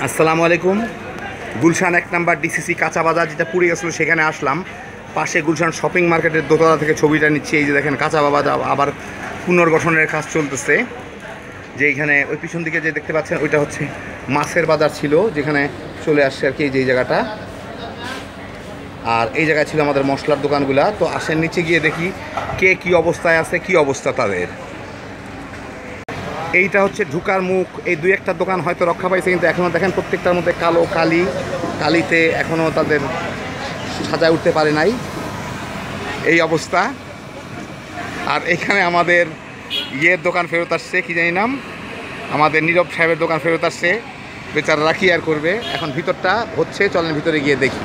আসসালামু আলাইকুম। গুলশান 1 নম্বর ডিসিসি কাঁচা বাজার যেটা পুড়ে গেছিলো সেখানে আসলাম। পাশে গুলশান শপিং মার্কেটের দোতলা থেকে ছবিটা নিচ্ছি। এই যে দেখেন কাঁচা বাজার আবার পুনর্গঠনের কাজ চলতেছে। যে এইখানে ওই পিছন দিকে যে দেখতে পাচ্ছেন ওইটা হচ্ছে মাছের বাজার ছিল, যেখানে চলে আসছে আর কি এই জায়গাটা। আর এই জায়গায় ছিল আমাদের মশলার দোকানগুলা। তো আসেন নিচে গিয়ে দেখি কে কি অবস্থায় আছে, কি অবস্থা তাদের। এইটা হচ্ছে ঢুকার মুখ। এই দুই একটা দোকান হয়তো রক্ষা পাইছে, কিন্তু এখনও দেখেন প্রত্যেকটার মধ্যে কালো কালিতে এখনও তাদের সাজায় উঠতে পারে নাই, এই অবস্থা। আর এখানে আমাদের ইয়ের দোকান ফেরত আসছে, কি জানি নাম, আমাদের নীরব সাহেবের দোকান ফেরত আসছে। বেচারারা কি আর করবে। এখন ভিতরটা হচ্ছে, চলেন ভিতরে গিয়ে দেখি।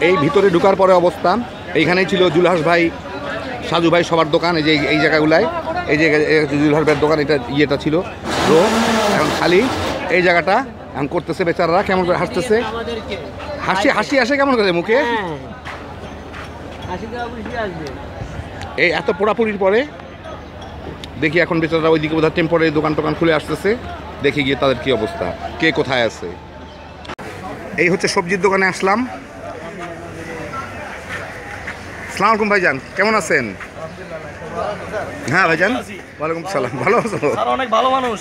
এই ভিতরে ঢুকার পরে অবস্থান এইখানেই ছিল জুলহাস ভাই, সাজু ভাই সবার দোকান। এই যে এই জায়গাগুলায়, এই যে জুলহাস ভাইয়ের দোকান, এটা ইয়েটা ছিল রো। এখন খালি এই জায়গাটা এখন করতেছে বেচারারা। কেমন করে হাসতেছে, হাসি আসে কেমন করে মুখে। এই এত পোড়াপুরির পরে দেখি এখন বেচারারা ওইদিকে বোধহয় টেম্পোরারি দোকান খুলে আসতেছে। দেখি গিয়ে তাদের কি অবস্থা, কে কোথায় আছে। এই হচ্ছে সবজির দোকানে আসলাম। আসসালামু আলাইকুম ভাইজান, কেমন আছেন? হ্যাঁ ভাইজান, ওয়ালাইকুম সালাম। ভালো আছো? অনেক ভালো মানুষ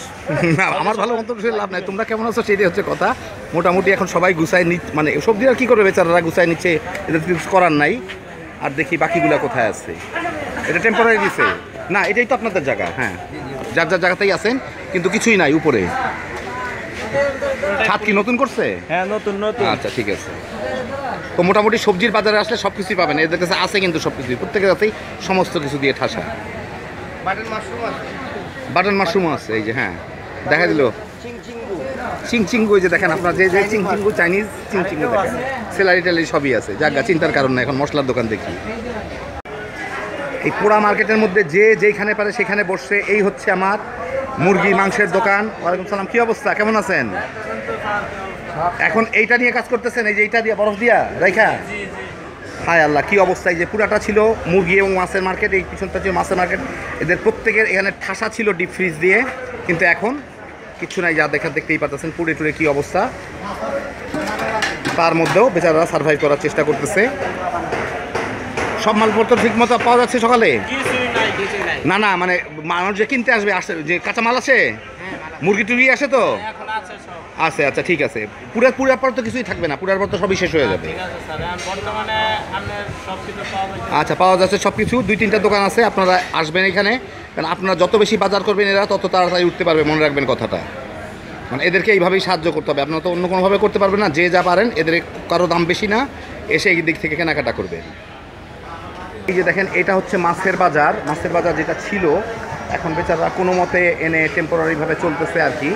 না, আমার ভালো মতো লাভ নাই। তোমরা কেমন আছো সেটাই হচ্ছে কথা। মোটামুটি এখন সবাই গুছাই মানে সবজি আর কী করবে, বেচারারা গুছাই নিচ্ছে, এদের কিছু করার নাই। আর দেখি বাকিগুলা কোথায় আছে। এটা টেম্পোরারি দিছে না, এটাই তো আপনাদের জায়গা। হ্যাঁ, যার জায়গাতেই আছেন, কিন্তু কিছুই নাই উপরে। ছাদ কি নতুন করছে? হ্যাঁ, নতুন। আচ্ছা, ঠিক আছে। তো মোটামুটি সবজির বাজারে আসলে সব কিছুই পাবেন। এদের কাছে আছে কিন্তু সব কিছুই, প্রত্যেকের কাছেই সমস্ত কিছু দিয়ে ঠাসা। বাটন মাশরুম আছে, এই যে হ্যাঁ দেখা দিল। চিংচিঙ্গু, যে দেখেন আপনার যে চিংচিঙ্গু, চাইনিজ চিংচিঙ্গু দেখেন, স্যালারি ট্যালারি সবই আছে। জায়গা চিন্তার কারণ না। এখন মশলার দোকান দেখি। এই পোড়া মার্কেটের মধ্যে যে যেখানে পারে সেখানে বসছে। এই হচ্ছে আমার মুরগি মাংসের দোকান। ওয়ালাইকুম সালাম, কি অবস্থা, কেমন আছেন? এখন এইটা নিয়ে কাজ করতেছেন, এই যে এইটা দিয়ে বরফ দিয়া রাইখা। হায় আল্লাহ, কি অবস্থা। এই যে পুরাটা ছিল মুরগি এবং মাছের মার্কেট, এই পিছনটা ছিল মাছের মার্কেট। এদের প্রত্যেকের এখানে ঠাসা ছিল ডিপ ফ্রিজ দিয়ে, কিন্তু এখন কিছু নাই। যা দেখতেই পাচ্ছেন পুড়ে টুড়ে কি অবস্থা। তার মধ্যেও বেচারারা সার্ভাইভ করার চেষ্টা করতেছে। সব মালপত্র ঠিক মতো পাওয়া যাচ্ছে সকালে? না, মানে মানুষ যে কিনতে আসবে, যে কাঁচা মাল আছে, মুরগি টুরগি আসে তো আছে। আচ্ছা, ঠিক আছে। পুরার পর তো কিছুই থাকবে না, পুরার পর তো সবই শেষ হয়ে যাবে। আচ্ছা, পাওয়া যাচ্ছে সব কিছু। 2-3টা দোকান আছে, আপনারা আসবেন এখানে। কারণ আপনারা যত বেশি বাজার করবেন এরা তত তাড়াতাড়ি উঠতে পারবে, মনে রাখবেন কথাটা। মানে এদেরকে এইভাবেই সাহায্য করতে হবে, আপনারা তো অন্য কোনোভাবে করতে পারবেন না। যে যা পারেন, এদের কারো দাম বেশি না, এসে এই দিক থেকে কেনাকাটা করবেন। এই যে দেখেন, এটা হচ্ছে মাছের বাজার। মাছের বাজার যেটা ছিল, এখন বেচারা কোনো মতে এনে টেম্পোরারিভাবে চলতেছে আর কি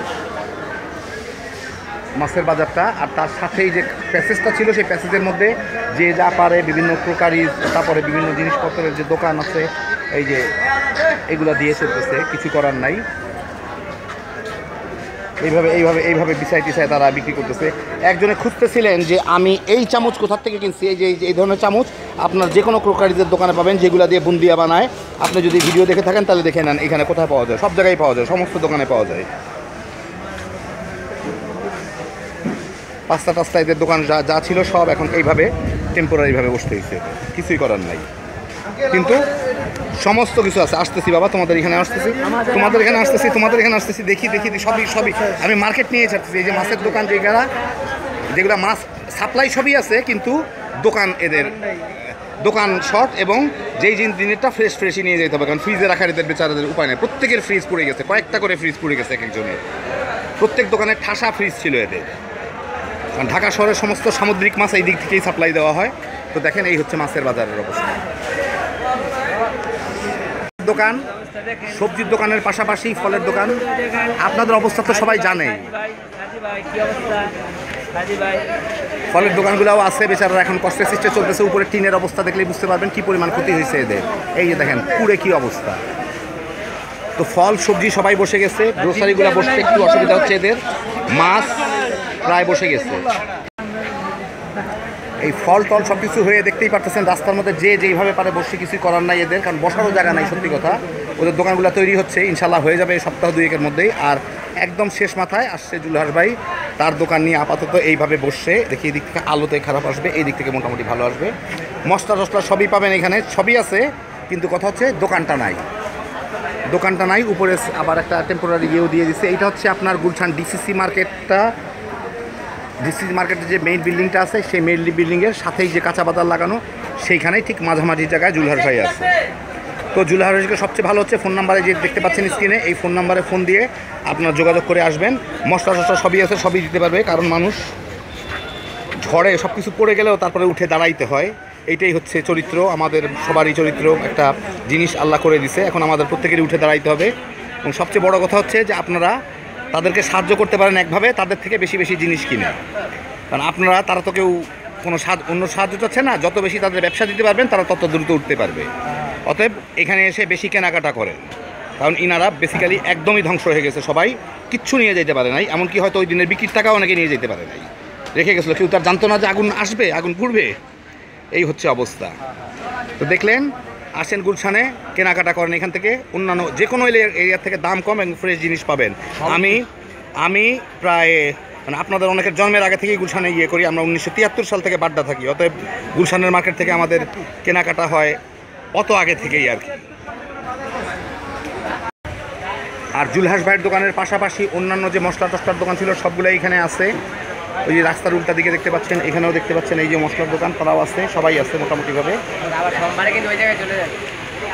মাছের বাজারটা। আর তার সাথেই যে প্যাসেজটা ছিল, সেই প্যাসেজের মধ্যে যে যা পারে বিভিন্ন ক্রোকারিজ, তারপরে বিভিন্ন জিনিসপত্রের যে দোকান আছে, এই যে এগুলো দিয়ে চলতেছে, কিছু করার নাই। এইভাবে বিছাই টিছায় তারা বিক্রি করতেছে। একজনে খুঁজতেছিলেন যে আমি এই চামচ কোথার থেকে কিনছি। এই যে এই ধরনের চামচ আপনার যে কোনো ক্রোকারিজের দোকানে পাবেন, যেগুলো দিয়ে বুন্দিয়া বানায়। আপনি যদি ভিডিও দেখে থাকেন তাহলে দেখে নেন এখানে কোথায় পাওয়া যায়। সব জায়গায় পাওয়া যায়, সমস্ত দোকানে পাওয়া যায়। পাস্তা টাস্তা এদের দোকান যা ছিল সব এখন এইভাবে টেম্পোরারিভাবে বসতে হয়েছে, কিছুই করার নাই। কিন্তু সমস্ত কিছু আছে। আসতেছি বাবা, তোমাদের এখানে আসতেছি, তোমাদের এখানে আসতেছি। দেখি সবই আমি মার্কেট নিয়ে ছাড়তেছি। এই যে মাছের দোকান, যেগুলো মাছ সাপ্লাই সবই আছে, কিন্তু এদের দোকান শর্ট, এবং যেই জিনিসটা ফ্রেশই নিয়ে যেতে হবে। কারণ ফ্রিজে রাখার এদের বেচারাদের উপায় নেই। প্রত্যেকের ফ্রিজ পুড়ে গেছে, কয়েকটা করে ফ্রিজ পুড়ে গেছে এক একজনের। প্রত্যেক দোকানে ঠাসা ফ্রিজ ছিল এদের। কারণ ঢাকা শহরের সমস্ত সামুদ্রিক মাছ এই দিক থেকেই সাপ্লাই দেওয়া হয়। তো দেখেন, এই হচ্ছে মাছের বাজারের অবস্থা। দোকান, সবজির দোকানের পাশাপাশি ফলের দোকান। আপনাদের অবস্থা তো সবাই জানে। ফলের দোকানগুলোও আছে, বেচারারা এখন কষ্টের সৃষ্টি চলতেছে। উপরে টিনের অবস্থা দেখলেই বুঝতে পারবেন কি পরিমাণ ক্ষতি হয়েছে এদের। এই যে দেখেন পুরে কি অবস্থা। তো ফল সবজি সবাই বসে গেছে, গ্রোসারিগুলো বসতে একটু অসুবিধা হচ্ছে এদের। মাছ প্রায় বসে গেছে। এই ফল টল সব কিছু হয়ে দেখতেই পারতেছেন রাস্তার মধ্যে যে যেইভাবে পারে বসে কিছু করার নাই এদের, কারণ বসারও জায়গা নাই। সত্যি কথা, ওদের দোকানগুলো তৈরি হচ্ছে, ইনশাল্লাহ হয়ে যাবে এই সপ্তাহ দুয়েকের মধ্যেই। আর একদম শেষ মাথায় আসছে জুলহাস ভাই, তার দোকান নিয়ে আপাতত এইভাবে বসছে। দেখি এই দিক থেকে আলোতে খারাপ আসবে, এই দিক থেকে মোটামুটি ভালো আসবে। মশলা টসলা সবই পাবেন এখানে, সবই আছে, কিন্তু কথা হচ্ছে দোকানটা নাই। দোকানটা নাই, উপরে আবার একটা টেম্পোরারি ইয়েও দিয়ে দিচ্ছে। এইটা হচ্ছে আপনার গুলশান ডিসিসি মার্কেটটা, ডিসিসি মার্কেটের যে মেইন বিল্ডিংটা আছে সেই মেইন বিল্ডিংয়ের সাথেই যে কাঁচা বাজার লাগানো, সেইখানেই ঠিক মাঝামাঝি জায়গায় জুলহাস ভাই আছে। তো জুলহাস ভাইকে সবচেয়ে ভালো হচ্ছে ফোন নাম্বারে যে দেখতে পাচ্ছেন স্ক্রিনে, এই ফোন নাম্বারে ফোন দিয়ে আপনার যোগাযোগ করে আসবেন। মশলা টসলা সবই আছে, সবই দিতে পারবে, কারণ মানুষ ঝড়ে সব কিছু পড়ে গেলেও তারপরে উঠে দাঁড়াইতে হয়। এইটাই হচ্ছে চরিত্র, আমাদের সবারই চরিত্র, একটা জিনিস আল্লাহ করে দিছে, এখন আমাদের প্রত্যেকেরই উঠে দাঁড়াইতে হবে। এবং সবচেয়ে বড় কথা হচ্ছে যে আপনারা তাদেরকে সাহায্য করতে পারেন একভাবে, তাদের থেকে বেশি বেশি জিনিস কিনে, কারণ আপনারা তারা তো কেউ কোনো অন্য সাহায্য চাচ্ছে না, যত বেশি তাদের ব্যবসা দিতে পারবেন তারা তত দ্রুত উঠতে পারবে। অতএব এখানে এসে বেশি কেনাকাটা করেন, কারণ ইনারা বেসিক্যালি একদমই ধ্বংস হয়ে গেছে, সবাই কিচ্ছু নিয়ে যেতে পারে নাই, এমনকি হয়তো ওই দিনের বিক্রির টাকা অনেকে নিয়ে যেতে পারে নাই, রেখে গেছিলো। কেউ তার জানতো না যে আগুন আসবে, আগুন পুড়বে, এই হচ্ছে অবস্থা। তো দেখলেন, আসেন গুলশানে, কেনাকাটা করেন এখান থেকে, অন্যান্য যে কোনো এরিয়া থেকে দাম কম এবং ফ্রেশ জিনিস পাবেন। আমি প্রায় মানে আপনাদের অনেকের জন্মের আগে থেকেই গুলশানে ইয়ে করি, আমরা 1973 সাল থেকে বাড্ডা থাকি, অতএব গুলশানের মার্কেট থেকে আমাদের কেনাকাটা হয় অত আগে থেকেই আর কি। আর জুলহাস ভাইয়ের দোকানের পাশাপাশি অন্যান্য যে মশলা টসলার দোকান ছিল সবগুলো এখানে আছে। ওই যে রাস্তার উল্টা দিকে দেখতে পাচ্ছেন, এখানেও দেখতে পাচ্ছেন এই যে মশলার দোকান, তারাও আছে, সবাই আছে মোটামুটিভাবে।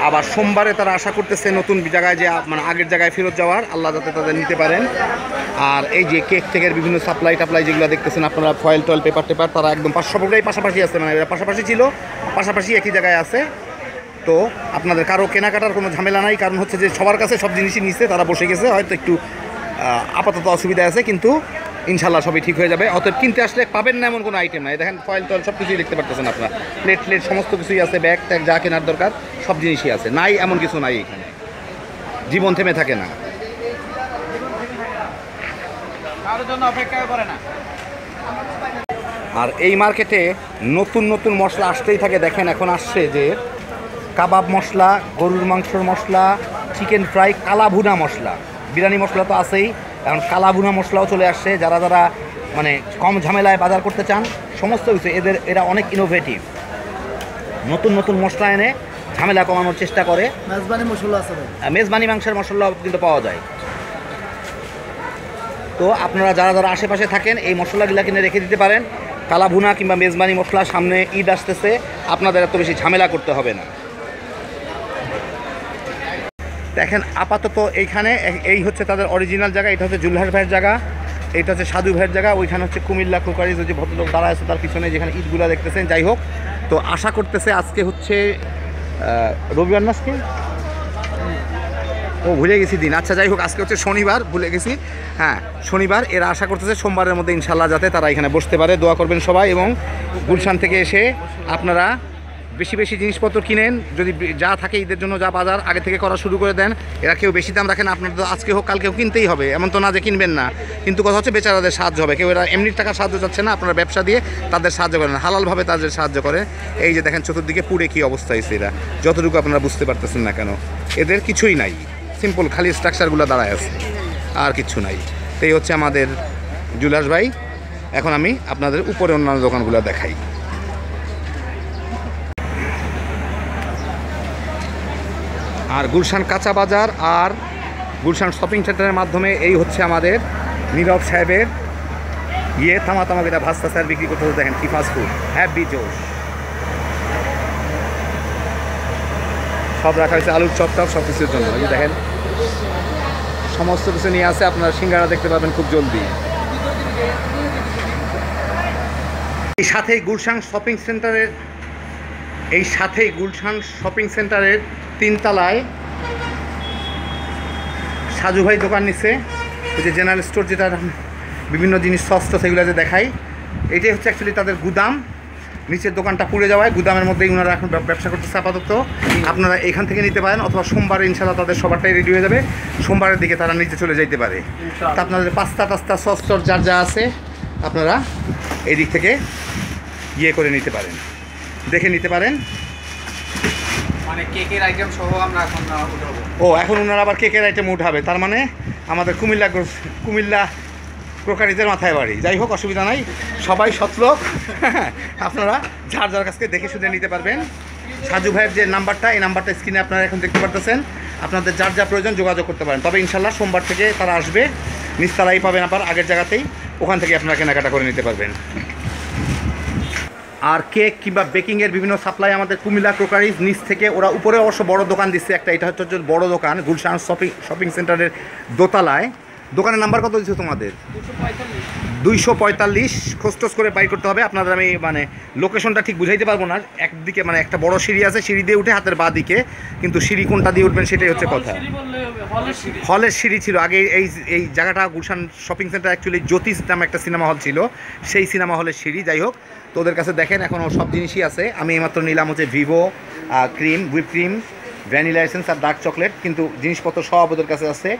আবার সোমবারে তারা আশা করতেছে নতুন জায়গায় যে মানে আগের জায়গায় ফেরত যাওয়ার, আল্লাহ যাতে তাদের নিতে পারেন। আর এই যে কেক টেকের বিভিন্ন সাপ্লাই টাপ্লাই যেগুলো দেখতেছেন আপনারা, ফয়েল টয়েল পেপার টেপার, তারা একদম সবগুলোই পাশাপাশি আছে, মানে পাশাপাশি ছিল, পাশাপাশি একই জায়গায় আছে। তো আপনাদের কারো কেনাকাটার কোনো ঝামেলা নাই, কারণ হচ্ছে যে সবার কাছে সব জিনিসই নিচ্ছে, তারা বসে গেছে, হয়তো একটু আপাতত অসুবিধা আছে, কিন্তু ইনশাল্লাহ সবই ঠিক হয়ে যাবে। অতএব কিনতে আসলে পাবেন না এমন কোনো আইটেম নাই, দেখেন ফয়েল টয়েল সব কিছুই দেখতে পারতেছেন আপনার, প্লেট প্লেট সমস্ত কিছুই আছে, ব্যাগ ট্যাগ যা কেনার দরকার সব জিনিসই আছে, নাই এমন কিছু নাই এখানে, জীবন থেমে থাকে না। আর এই মার্কেটে নতুন নতুন মশলা আসতেই থাকে, দেখেন এখন আসছে যে কাবাব মশলা, গরুর মাংসর মশলা, চিকেন ফ্রাই, কালাভুনা মশলা, বিরিয়ানি মশলা তো আছেই, এখন কালাভুনা মশলাও চলে আসছে। যারা যারা মানে কম ঝামেলায় বাজার করতে চান, সমস্ত কিছু এরা অনেক ইনোভেটিভ, নতুন নতুন মশলা এনে ঝামেলা কমানোর চেষ্টা করে। মেজবানি মশলা আছে, মেজবানি মাংসের মশলাও কিন্তু পাওয়া যায়। তো আপনারা যারা যারা আশেপাশে থাকেন এই মশলাগুলো কিনে রেখে দিতে পারেন। কালাভুনা কিংবা মেজবানি মশলা, সামনে ঈদ আসতেছে, আপনাদের এত বেশি ঝামেলা করতে হবে না। দেখেন আপাতত এইখানে এই হচ্ছে তাদের অরিজিনাল জায়গা, এটা হচ্ছে জুলহাস ভাইয়ের জায়গা, এটা হচ্ছে সাধু ভাইয়ের জায়গা, ওইখানে হচ্ছে কুমিল্লা ক্রোকারিজ, ওই যে ভদ্রলোক দাঁড়ায় আছে তার পিছনে, যেখানে ঈদগুলো দেখতেছেন। যাই হোক, তো আশা করতেছে আজকে হচ্ছে রবিবার, না আজকে ভুলে গেছি দিন, আচ্ছা যাই হোক, আজকে হচ্ছে শনিবার, ভুলে গেছি, হ্যাঁ শনিবার। এরা আশা করতেছে সোমবারের মধ্যে ইনশাল্লাহ যাতে তারা এখানে বসতে পারে। দোয়া করবেন সবাই, এবং গুলশান থেকে এসে আপনারা বেশি বেশি জিনিসপত্র কিনেন, যদি যা থাকে ঈদের জন্য যা বাজার আগে থেকে করা শুরু করে দেন। এরা কেউ বেশি দাম রাখেন, আপনার তো আজকে হোক কালকেও কিনতেই হবে, এমন তো না যে কিনবেন না, কিন্তু কথা হচ্ছে বেচারাদের সাহায্য হবে। কেউ এরা এমনি টাকা সাহায্য চাচ্ছে না, আপনারা ব্যবসা দিয়ে তাদের সাহায্য করেন, হালালভাবে তাদের সাহায্য করে। এই যে দেখেন চতুর্দিকে পুড়ে কী অবস্থা হয়েছে, এরা যতটুকু আপনারা বুঝতে পারতেছেন না কেন, এদের কিছুই নাই, সিম্পল খালি স্ট্রাকচারগুলো দাঁড়ায় আছে, আর কিচ্ছু নাই। তো এই হচ্ছে আমাদের জুলহাস ভাই। এখন আমি আপনাদের উপরে অন্যান্য দোকানগুলো দেখাই। আর গুলশান কাঁচা বাজার আর গুলশান শপিং সেন্টারের মাধ্যমে এই হচ্ছে আমাদের নীরব সাহেবের থামা যেটা ভাস্তা স্যার বিক্রি করতে হচ্ছে। দেখেন কি ফাস্টফুড, হ্যাপি জোশ, সব রাখা হয়েছে, আলুর চপ টপ সব কিছুর জন্য। এই দেখেন সমস্ত কিছু নিয়ে আসে, আপনারা সিঙ্গারা দেখতে পাবেন খুব জলদি। এই সাথেই গুলশান শপিং সেন্টারের 3 তলায় সাজু ভাই দোকান নিচ্ছে, ওই যে জেনারেল স্টোর, যেটা বিভিন্ন জিনিস সস্তা সেগুলো যে দেখাই, এটাই হচ্ছে অ্যাকচুয়ালি তাদের গুদাম। নিচের দোকানটা পুড়ে যাওয়ায় গুদামের মধ্যেই ওনারা এখন ব্যবসা করতেছে আপাতত। আপনারা এখান থেকে নিতে পারেন, অথবা সোমবারে ইনশাল্লাহ তাদের সবারটাই রেডি হয়ে যাবে, সোমবারের দিকে তারা নিচে চলে যেতে পারে। তা আপনাদের পাস্তা টাস্তা সস টস যার যা আছে আপনারা এই দিক থেকে ইয়ে করে নিতে পারেন, দেখে নিতে পারেন। মানে কেকের আইটেম সহ আমরা এখন উঠাবো। ও এখন ওনারা আবার কেকের আইটেম উঠাবে, তার মানে আমাদের কুমিল্লা ক্রোকারিজের মাথায় বাড়ি। যাই হোক, অসুবিধা নাই, সবাই সতলোক। আপনারা যার যার কাছকে দেখে শুনে নিতে পারবেন। সাজু ভাইয়ের যে নাম্বারটা, এই নাম্বারটা স্ক্রিনে আপনারা এখন দেখতে পারতেছেন। আপনাদের যার যা প্রয়োজন যোগাযোগ করতে পারেন। তবে ইনশাল্লাহ সোমবার থেকে তারা আসবে, নিচতলাই পাবেন আবার আগের জায়গাতেই, ওখান থেকে আপনারা কেনাকাটা করে নিতে পারবেন। আর কেক কিংবা বেকিংয়ের বিভিন্ন সাপ্লাই আমাদের কুমিল্লা ক্রোকারিজ নিচ থেকে, ওরা উপরে অবশ্য বড় দোকান দিচ্ছে একটা, এটা হচ্ছে বড় দোকান গুলশান শপিং সেন্টারের দোতলায়। দোকানের নাম্বার কত দিচ্ছে তোমাদের? 245। খোঁজ করে বাই করতে হবে আপনাদের। আমি মানে লোকেশনটা ঠিক বুঝাইতে পারবো না। একদিকে মানে একটা বড় সিঁড়ি আছে, সিঁড়ি দিয়ে উঠে হাতের বাঁ দিকে, কিন্তু সিঁড়ি কোনটা দিয়ে উঠবেন সেটাই হচ্ছে কথা। হলের সিঁড়ি ছিল আগে। এই জায়গাটা গুলশান শপিং সেন্টার অ্যাকচুয়ালি জ্যোতিষ নামে একটা সিনেমা হল ছিল, সেই সিনেমা হলের সিঁড়ি। যাই হোক, তো ওদের কাছে দেখেন এখনও সব জিনিসই আছে। আমি এইমাত্র নিলাম হচ্ছে ভিভো cream, whip cream, vanilla essence আর ডার্ক চকলেট, কিন্তু জিনিসপত্র সব ওদের কাছে আছে।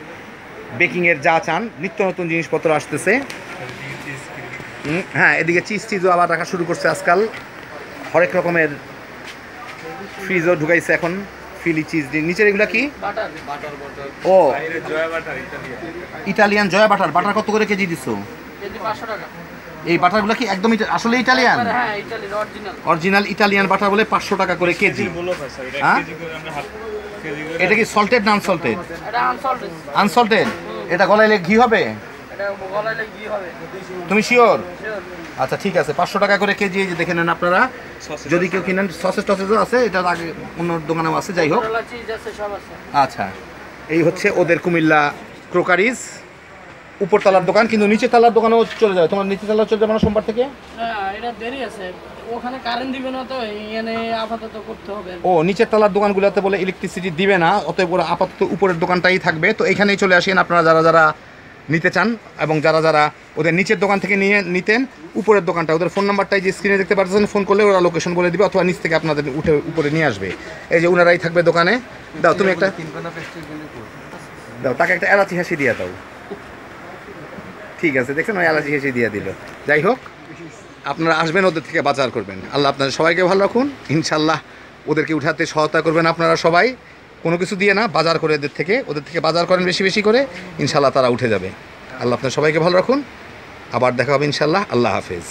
বেকিংয়ের যা চান, নিত্য নতুন জিনিসপত্র আসতেছে। হ্যাঁ, এদিকে চিজও আবার রাখা শুরু করছে আজকাল। হরেক রকমের ফ্রিজও ঢুকাইছে এখন, ফিলি চিজ। নিচের এগুলো কি? ও ইটালিয়ান জয়া বাটার। বাটার কত করে কেজি দিছো? এই বাটারগুলো কি একদম আসলে ইটালিয়ান? অরিজিনাল ইটালিয়ান বাটার বলে 500 টাকা করে কেজি। হ্যাঁ, এটা কি সল্টেড না আনসল্টেড? আনসল্টেড। এটা গলাইলে ঘি হবে? তুমি শিওর? আচ্ছা ঠিক আছে, 500 টাকা করে কেজি। এই যে দেখে নেন আপনারা, যদি কেউ কিনেন। সসেজ টসেজও আছে, এটা আগে অন্য দোকানেও আছে। যাই হোক, আচ্ছা, এই হচ্ছে ওদের কুমিল্লা ক্রোকারিজ উপরতলার দোকান, কিন্তু নিচের তলার দোকানেও চলে যাবে। তোমার নিচের তলা চলে যাবে না সোমবার থেকে? এটা দেরি আছে, ওখানে কারেন্ট দিবে না, তো এখানে আপাতত করতে হবে। ও, নিচের তলার দোকানগুলোতে বলে ইলেকট্রিসিটি দিবে না, অতএব ওরা আপাতত উপরের দোকানটাই থাকবে। তো এখানেই চলে আসেন আপনারা যারা যারা নিতে চান, এবং যারা যারা ওদের নিচের দোকান থেকে নিতেন উপরের দোকানটা, ওদের ফোন নাম্বারটাই যে স্ক্রিনে দেখতে পাচ্ছেন, ফোন করলে ওরা লোকেশন বলে দিবে, অথবা নিচ থেকে আপনাদের উপরে নিয়ে আসবে। এই যে ওনারাই থাকবে দোকানে। দাও তুমি একটা, দাও তাকে একটা এলাচি হাসি দিয়ে দাও। ঠিক আছে, দেখছেন, ওই এলাচি হাসি দিয়ে দিল। যাই হোক, আপনারা আসবেন, ওদের থেকে বাজার করবেন। আল্লাহ আপনাদের সবাইকে ভালো রাখুন। ইনশাল্লাহ ওদেরকে উঠাতে সহায়তা করবেন আপনারা সবাই, কোনো কিছু দিয়ে না, বাজার করে ওদের থেকে বাজার করেন বেশি বেশি করে, ইনশাল্লাহ তারা উঠে যাবে। আল্লাহ আপনাদের সবাইকে ভালো রাখুন। আবার দেখা হবে ইনশাল্লাহ। আল্লাহ হাফেজ।